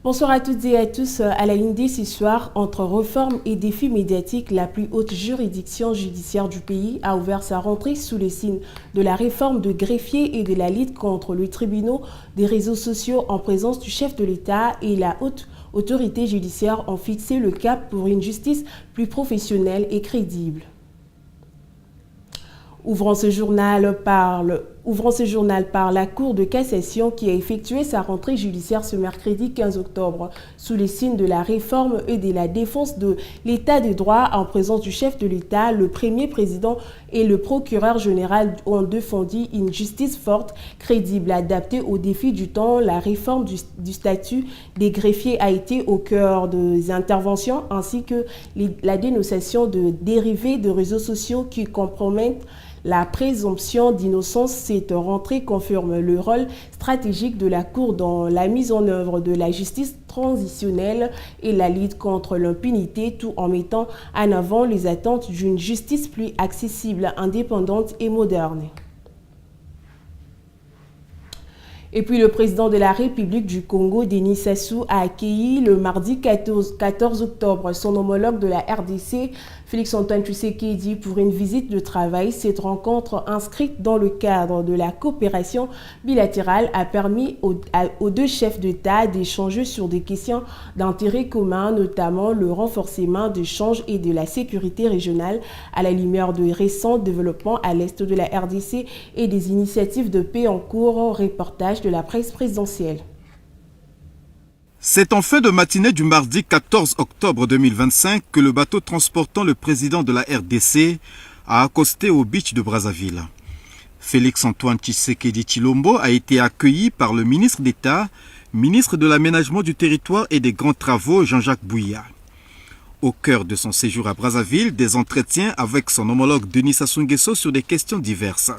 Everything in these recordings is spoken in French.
Bonsoir à toutes et à tous. À la ligne D ce soir, entre réforme et défis médiatiques, la plus haute juridiction judiciaire du pays a ouvert sa rentrée sous les signes de la réforme de greffier et de la lutte contre le tribunal des réseaux sociaux en présence du chef de l'État et la haute autorité judiciaire ont fixé le cap pour une justice plus professionnelle et crédible. Ouvrant ce journal par la Cour de cassation qui a effectué sa rentrée judiciaire ce mercredi 15 octobre sous les signes de la réforme et de la défense de l'état de droit en présence du chef de l'État, le premier président et le procureur général ont défendu une justice forte, crédible, adaptée aux défis du temps. La réforme du statut des greffiers a été au cœur des interventions ainsi que la dénonciation de dérivés de réseaux sociaux qui compromettent la présomption d'innocence. Cette rentrée confirme le rôle stratégique de la Cour dans la mise en œuvre de la justice transitionnelle et la lutte contre l'impunité, tout en mettant en avant les attentes d'une justice plus accessible, indépendante et moderne. Et puis le président de la République du Congo, Denis Sassou, a accueilli le mardi 14 octobre son homologue de la RDC, Félix-Antoine Tshisekedi, pour une visite de travail. Cette rencontre inscrite dans le cadre de la coopération bilatérale a permis aux deux chefs d'État d'échanger sur des questions d'intérêt commun, notamment le renforcement des échanges et de la sécurité régionale à la lumière de récents développements à l'est de la RDC et des initiatives de paix en cours. Reportage de la presse présidentielle. C'est en fin de matinée du mardi 14 octobre 2025 que le bateau transportant le président de la RDC a accosté au beach de Brazzaville. Félix-Antoine Tshisekedi Tshilombo a été accueilli par le ministre d'État, ministre de l'Aménagement du Territoire et des Grands Travaux, Jean-Jacques Bouya. Au cœur de son séjour à Brazzaville, des entretiens avec son homologue Denis Sassou Nguesso sur des questions diverses.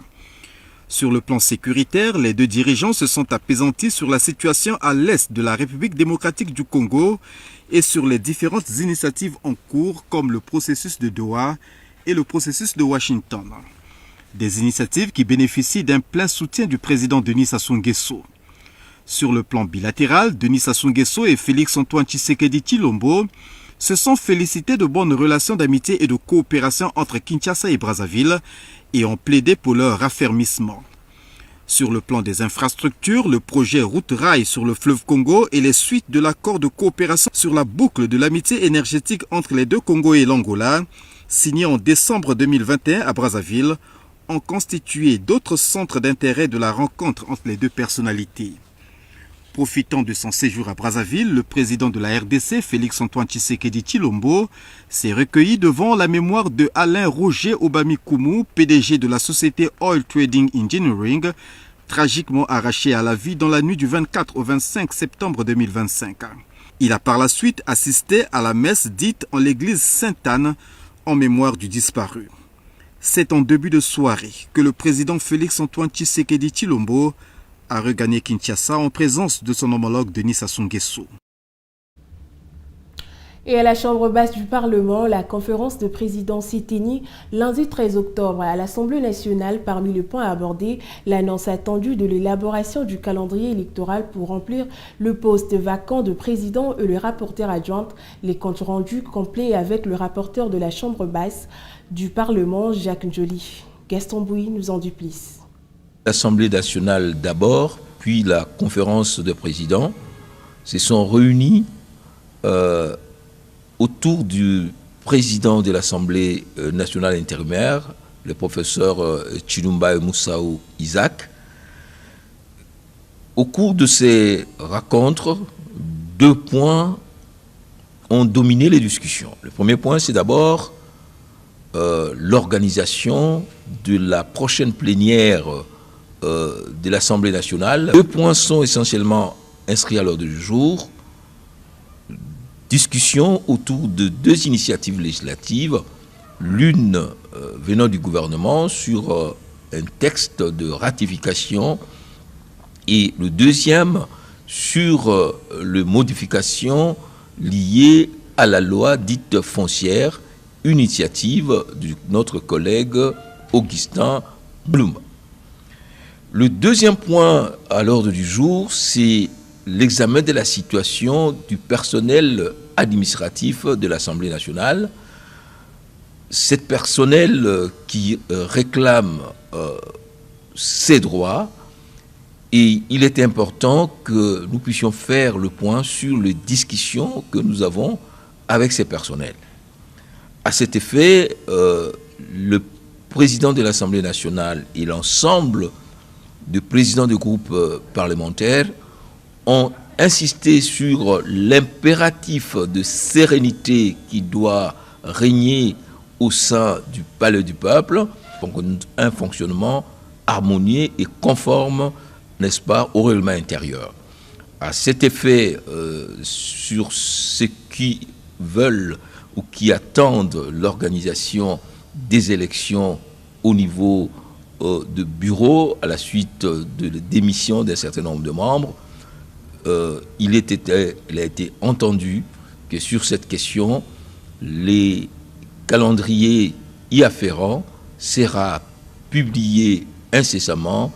Sur le plan sécuritaire, les deux dirigeants se sont apaisantis sur la situation à l'est de la République démocratique du Congo et sur les différentes initiatives en cours comme le processus de Doha et le processus de Washington. Des initiatives qui bénéficient d'un plein soutien du président Denis Sassou Nguesso. Sur le plan bilatéral, Denis Sassou Nguesso et Félix-Antoine Tshisekedi Tshilombo se sont félicités de bonnes relations d'amitié et de coopération entre Kinshasa et Brazzaville et ont plaidé pour leur raffermissement. Sur le plan des infrastructures, le projet Route-Rail sur le fleuve Congo et les suites de l'accord de coopération sur la boucle de l'amitié énergétique entre les deux Congos et l'Angola, signé en décembre 2021 à Brazzaville, ont constitué d'autres centres d'intérêt de la rencontre entre les deux personnalités. Profitant de son séjour à Brazzaville, le président de la RDC, Félix-Antoine Tshisekedi Tshilombo, s'est recueilli devant la mémoire de Alain Roger Obamikoumou, PDG de la société Oil Trading Engineering, tragiquement arraché à la vie dans la nuit du 24 au 25 septembre 2025. Il a par la suite assisté à la messe dite en l'église Sainte-Anne en mémoire du disparu. C'est en début de soirée que le président Félix-Antoine Tshisekedi Tshilombo a regagné Kinshasa en présence de son homologue Denis Sassou Nguesso. Et à la Chambre basse du Parlement, la conférence de présidence s'est tenue lundi 13 octobre à l'Assemblée nationale. Parmi les points abordés, l'annonce attendue de l'élaboration du calendrier électoral pour remplir le poste vacant de président et le rapporteur adjoint, les comptes rendus complets avec le rapporteur de la Chambre basse du Parlement, Jacques Njoli. Gaston Bouy nous en dit plus. L'Assemblée nationale d'abord, puis la conférence de présidents se sont réunis autour du président de l'Assemblée nationale intérimaire, le professeur Chilumba Moussaou Isaac. Au cours de ces rencontres, deux points ont dominé les discussions. Le premier point, c'est d'abord l'organisation de la prochaine plénière de l'Assemblée nationale. Deux points sont essentiellement inscrits à l'ordre du jour. Discussion autour de deux initiatives législatives, l'une venant du gouvernement sur un texte de ratification et le deuxième sur les modifications liées à la loi dite foncière, une initiative de notre collègue Augustin Blum. Le deuxième point à l'ordre du jour, c'est l'examen de la situation du personnel administratif de l'Assemblée nationale. Cet personnel qui réclame ses droits, et il est important que nous puissions faire le point sur les discussions que nous avons avec ces personnels. À cet effet, le président de l'Assemblée nationale et l'ensemble des présidents de groupes parlementaires ont insisté sur l'impératif de sérénité qui doit régner au sein du Palais du Peuple, pour un fonctionnement harmonieux et conforme, n'est-ce pas, au règlement intérieur. À cet effet, sur ceux qui veulent ou qui attendent l'organisation des élections au niveau de bureau à la suite de la démission d'un certain nombre de membres, il a été entendu que sur cette question, les calendriers y afférents sera publié incessamment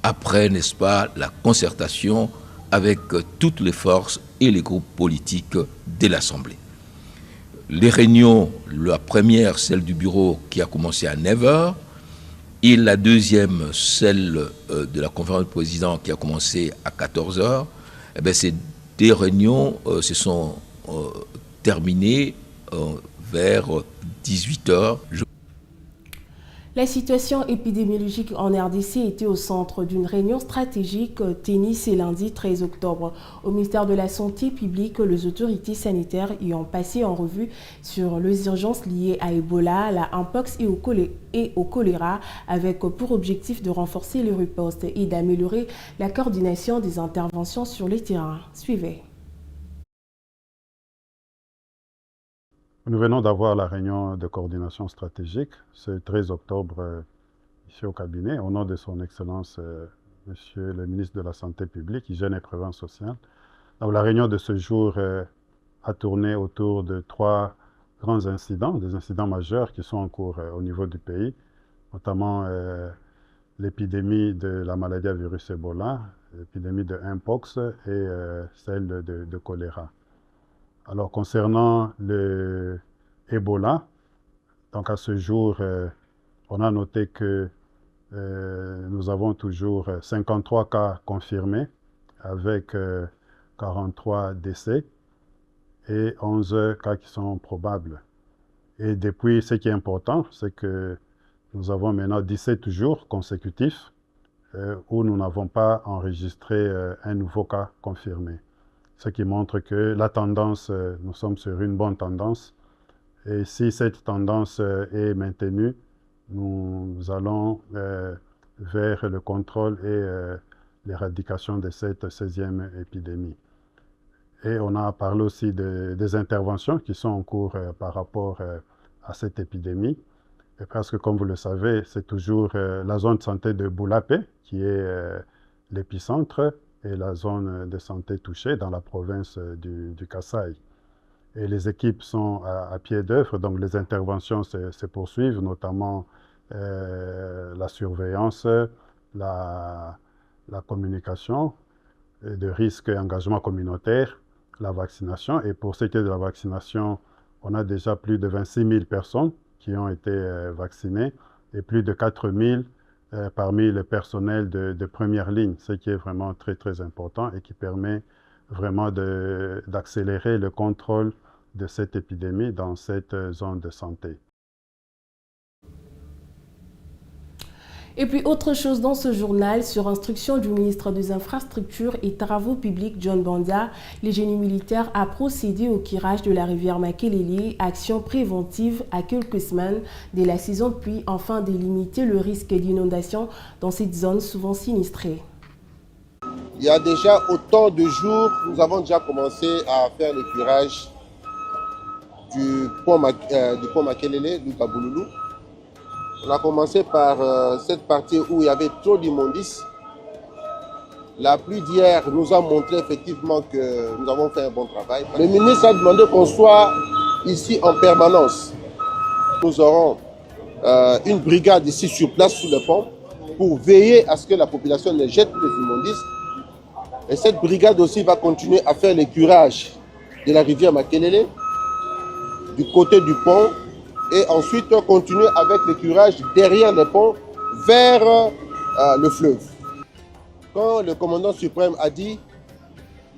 après, n'est-ce pas, la concertation avec toutes les forces et les groupes politiques de l'Assemblée. Les réunions, la première, celle du bureau qui a commencé à 9h, et la deuxième, celle de la conférence de présidents qui a commencé à 14h, eh bien, ces deux réunions se sont terminées vers 18h. La situation épidémiologique en RDC était au centre d'une réunion stratégique tenue ce lundi 13 octobre. Au ministère de la Santé publique, les autorités sanitaires y ont passé en revue sur les urgences liées à Ebola, la Mpox et au choléra, avec pour objectif de renforcer les ripostes et d'améliorer la coordination des interventions sur les terrains. Suivez. Nous venons d'avoir la réunion de coordination stratégique ce 13 octobre ici au cabinet, au nom de son Excellence Monsieur le ministre de la Santé publique, Hygiène et Prévention sociale. Donc, la réunion de ce jour a tourné autour de 3 grands incidents, des incidents majeurs qui sont en cours au niveau du pays, notamment l'épidémie de la maladie à virus Ebola, l'épidémie de Mpox et celle de choléra. Alors, concernant le Ebola, donc à ce jour, on a noté que nous avons toujours 53 cas confirmés avec 43 décès et 11 cas qui sont probables. Et depuis, ce qui est important, c'est que nous avons maintenant 17 jours consécutifs où nous n'avons pas enregistré un nouveau cas confirmé. Ce qui montre que la tendance, nous sommes sur une bonne tendance. Et si cette tendance est maintenue, nous allons vers le contrôle et l'éradication de cette 16e épidémie. Et on a parlé aussi des interventions qui sont en cours par rapport à cette épidémie. Et parce que, comme vous le savez, c'est toujours la zone de santé de Boulapé qui est l'épicentre et la zone de santé touchée dans la province du Kasaï. Et les équipes sont à pied d'œuvre, donc les interventions se poursuivent, notamment la surveillance, la communication de risque et engagement communautaire, la vaccination. Et pour ce qui est de la vaccination, on a déjà plus de 26 000 personnes qui ont été vaccinées et plus de 4 000 parmi le personnel de première ligne, ce qui est vraiment très, très important et qui permet vraiment d'accélérer le contrôle de cette épidémie dans cette zone de santé. Et puis autre chose dans ce journal, sur instruction du ministre des Infrastructures et Travaux publics John Banda, le génie militaire a procédé au curage de la rivière Makelele, action préventive à quelques semaines de la saison de pluie, afin de limiter le risque d'inondation dans cette zone souvent sinistrée. Il y a déjà autant de jours, nous avons déjà commencé à faire le curage du pont Makelele, du Kabouloulou. On a commencé par cette partie où il y avait trop d'immondices. La pluie d'hier nous a montré effectivement que nous avons fait un bon travail. Le ministre a demandé qu'on soit ici en permanence. Nous aurons une brigade ici sur place sous le pont pour veiller à ce que la population ne jette plus les immondices. Et cette brigade aussi va continuer à faire les curages de la rivière Makelele, du côté du pont, et ensuite continuer avec les curages derrière le pont vers le fleuve. Quand le commandant suprême a dit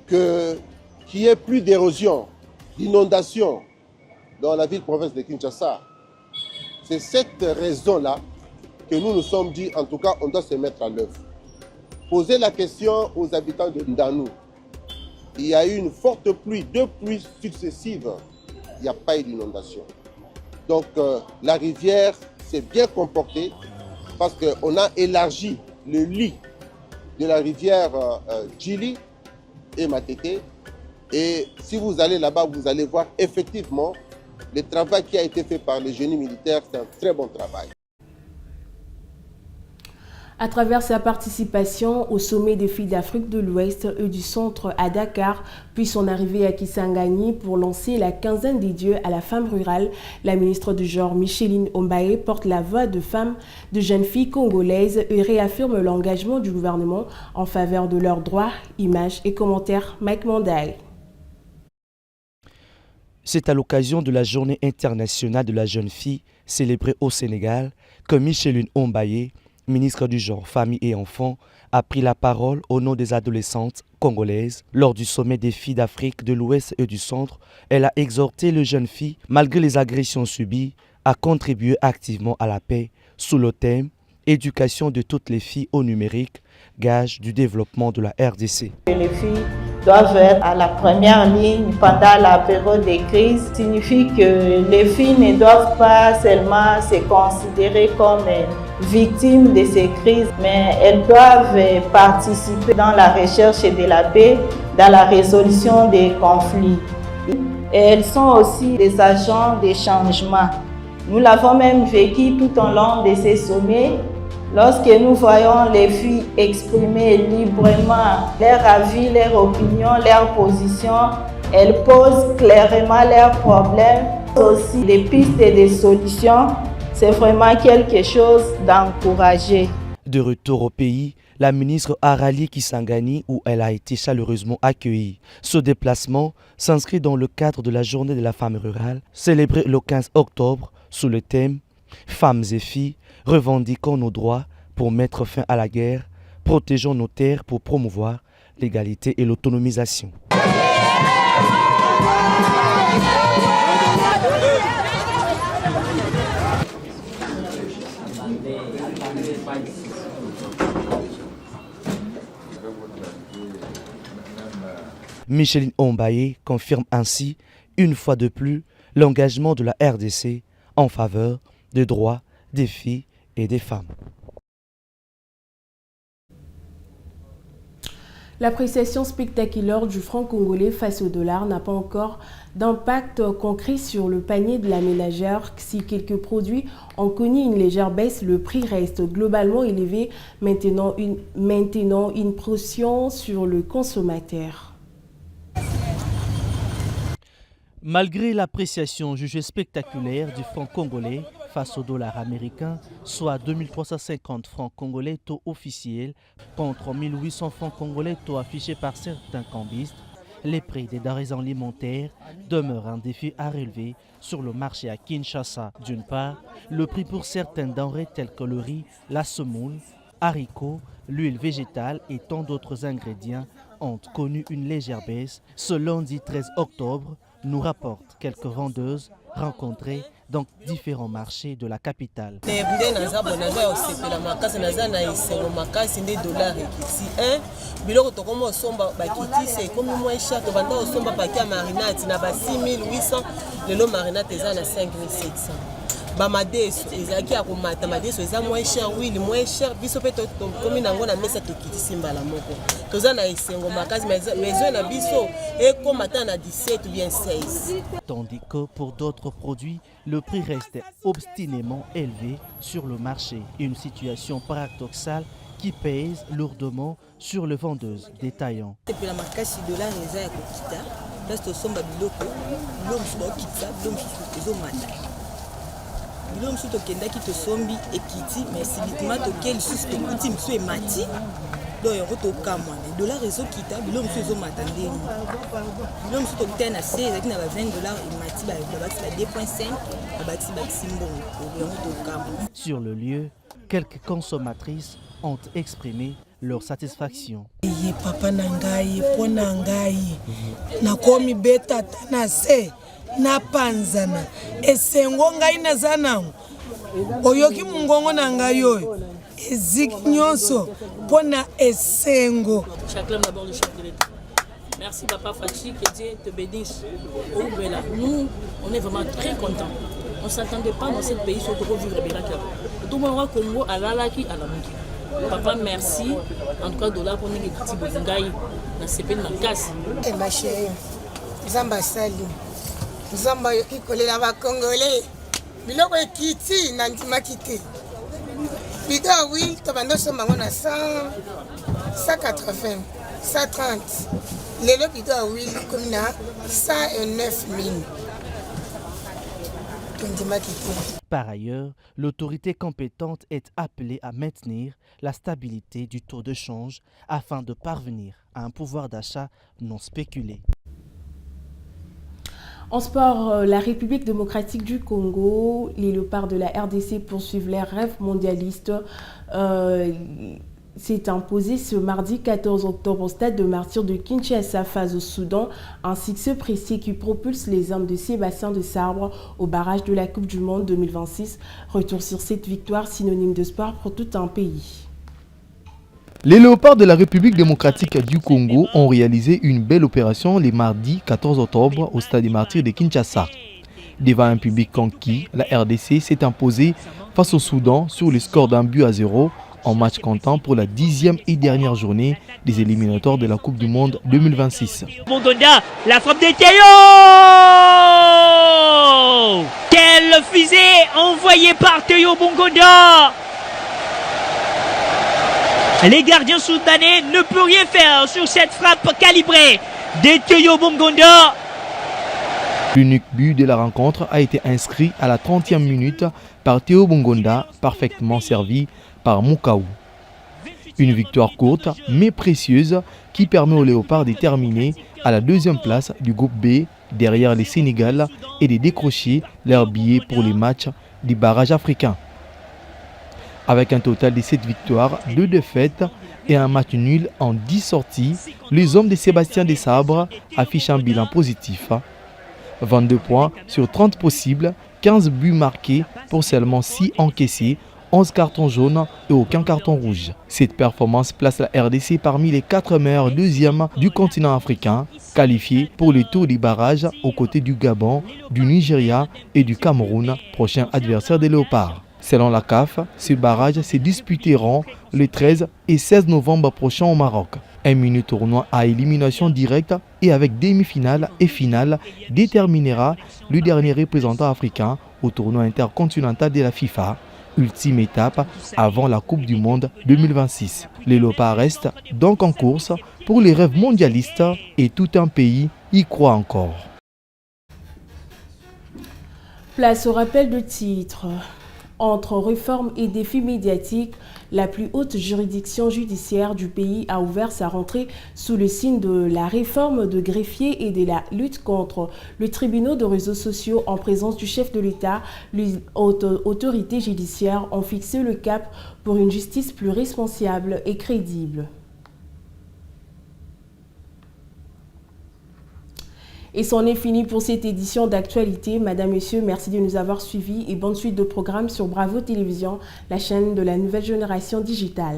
qu'il n'y ait plus d'érosion, d'inondation dans la ville-province de Kinshasa, c'est cette raison-là que nous nous sommes dit, en tout cas, on doit se mettre à l'œuvre. Poser la question aux habitants de Ndanou. Il y a eu une forte pluie, 2 pluies successives, il n'y a pas eu d'inondation. Donc la rivière s'est bien comportée parce qu'on a élargi le lit de la rivière Djili et Matete. Et si vous allez là-bas, vous allez voir effectivement le travail qui a été fait par les génies militaires, c'est un très bon travail. À travers sa participation au sommet des filles d'Afrique de l'Ouest et du Centre à Dakar, puis son arrivée à Kisangani pour lancer la quinzaine des dieux à la femme rurale, la ministre du genre Micheline Ombaye porte la voix de femmes, de jeunes filles congolaises et réaffirme l'engagement du gouvernement en faveur de leurs droits, images et commentaires. Mike Mandaï. C'est à l'occasion de la Journée internationale de la jeune fille célébrée au Sénégal que Micheline Ombaye, ministre du genre, famille et enfants, a pris la parole au nom des adolescentes congolaises. Lors du sommet des filles d'Afrique de l'Ouest et du Centre, elle a exhorté les jeunes filles, malgré les agressions subies, à contribuer activement à la paix sous le thème « Éducation de toutes les filles au numérique, gage du développement de la RDC ». Les filles doivent être à la première ligne pendant la période des crises. Ça signifie que les filles ne doivent pas seulement se considérer comme victimes de ces crises, mais elles doivent participer dans la recherche de la paix, dans la résolution des conflits. Et elles sont aussi des agents de changement. Nous l'avons même vécu tout au long de ces sommets. Lorsque nous voyons les filles exprimer librement leur avis, leur opinion, leur position, elles posent clairement leurs problèmes, aussi des pistes et des solutions. C'est vraiment quelque chose d'encouragé. De retour au pays, la ministre a rallié Kisangani où elle a été chaleureusement accueillie. Ce déplacement s'inscrit dans le cadre de la Journée de la femme rurale, célébrée le 15 octobre sous le thème « Femmes et filles, revendiquons nos droits pour mettre fin à la guerre, protégeons nos terres pour promouvoir l'égalité et l'autonomisation ». Micheline Ombaye confirme ainsi, une fois de plus, l'engagement de la RDC en faveur des droits des filles et des femmes. L'appréciation spectaculaire du franc congolais face au dollar n'a pas encore d'impact concret sur le panier de la ménagère. Si quelques produits ont connu une légère baisse, le prix reste globalement élevé, maintenant une pression sur le consommateur. Malgré l'appréciation jugée spectaculaire du franc congolais face au dollar américain, soit 2350 francs congolais taux officiel contre 1800 francs congolais taux affichés par certains cambistes, les prix des denrées alimentaires demeurent un défi à relever sur le marché à Kinshasa. D'une part, le prix pour certaines denrées telles que le riz, la semoule, haricots, l'huile végétale et tant d'autres ingrédients ont connu une légère baisse. Ce lundi 13 octobre, nous rapportent quelques vendeuses rencontrées dans différents marchés de la capitale. Bamadeso ezaki akomata madeso eza moins cher huile moins cher biso pe komi nango na mesa tokitisi mbala moko toza na esengo makasi maison na biso ekomata na 17 ou bien 16. Tandis que pour d'autres produits, le prix reste obstinément élevé sur le marché. Une situation paradoxale qui pèse lourdement sur les vendeuses détaillants. Biloko mosusu tokendaki tosombi ekiti mais subitement tokei lisusu tokuti mosusu emati donc yango tokamwa dollar ezokita biloko mosusu ezomata ndenge biloko mosusu tokutana na se ezalaki na ba $20 emati babakisi ba 2.5 babakisi mbongo yango tokamwa. Sur le lieu, quelques consommatrices ont exprimé leur satisfaction. Ye papa na ngai po na ngai nakomi beta na se na panzana esengo ngai naza nango oyoki mungongo na ngai oyo eziki nyonso mpo na esengo. J'acclame d'abord le chef de l'État. Merci papa Fachi, que Dieu te bénisse. Nous, on est vraiment très contents. On ne s'attendait pas dans ce pays sur le vivre miracle. Tout le monde Congo à l'alaki à la montre. Papa merci. En tout cas dollar pour nous petit bongai na sepe na casse. Et ma chérie, Zamba sali. Zamba yoki kolela ba Congolais. Biloko ekiti na ndima kite. Bido oui, tobando somango na 180, 130. Lelo bido oui comme na 109 000. Par ailleurs, l'autorité compétente est appelée à maintenir la stabilité du taux de change afin de parvenir à un pouvoir d'achat non spéculé. En sport, la République démocratique du Congo, les léopards de la RDC poursuivent leurs rêves mondialistes. S'est imposé ce mardi 14 octobre au stade de martyrs de Kinshasa face au Soudan, un succès précis qui propulse les hommes de Sébastien de Sabre au barrage de la Coupe du Monde 2026. Retour sur cette victoire synonyme de sport pour tout un pays. Les léopards de la République démocratique du Congo ont réalisé une belle opération le mardi 14 octobre au stade des martyrs de Kinshasa. Devant un public conquis, la RDC s'est imposée face au Soudan sur le score d'1-0 en match comptant pour la 10e et dernière journée des éliminatoires de la Coupe du Monde 2026. Bongonda, la frappe de Théo! Quelle fusée envoyée par Théo Bongonda! Les gardiens soudanais ne peuvent rien faire sur cette frappe calibrée de Théo Bongonda. L'unique but de la rencontre a été inscrit à la 30e minute par Théo Bongonda, parfaitement servi par Moukaou. Une victoire courte mais précieuse qui permet aux Léopards de terminer à la 2e place du groupe B derrière les Sénégal et de décrocher leur billet pour les matchs du barrage africain. Avec un total de 7 victoires, 2 défaites et un match nul en 10 sorties, les hommes de Sébastien de Sabre affichent un bilan positif. 22 points sur 30 possibles, 15 buts marqués pour seulement 6 encaissés, 11 cartons jaunes et aucun carton rouge. Cette performance place la RDC parmi les 4 meilleurs deuxièmes du continent africain, qualifiés pour le tour des barrages aux côtés du Gabon, du Nigeria et du Cameroun, prochain adversaire des Léopards. Selon la CAF, ces barrages se disputeront les 13 et 16 novembre prochains au Maroc. Un mini tournoi à élimination directe et avec demi-finale et finale déterminera le dernier représentant africain au tournoi intercontinental de la FIFA. Ultime étape avant la Coupe du Monde 2026. Les Léopards restent donc en course pour les rêves mondialistes et tout un pays y croit encore. Place au rappel de titre. Entre réforme et défis médiatiques, la plus haute juridiction judiciaire du pays a ouvert sa rentrée sous le signe de la réforme de greffier et de la lutte contre le tribunal de réseaux sociaux en présence du chef de l'État. Les autorités judiciaires ont fixé le cap pour une justice plus responsable et crédible. Et c'en est fini pour cette édition d'actualité. Madame, Monsieur, merci de nous avoir suivis et bonne suite de programmes sur Bravo Télévision, la chaîne de la nouvelle génération digitale.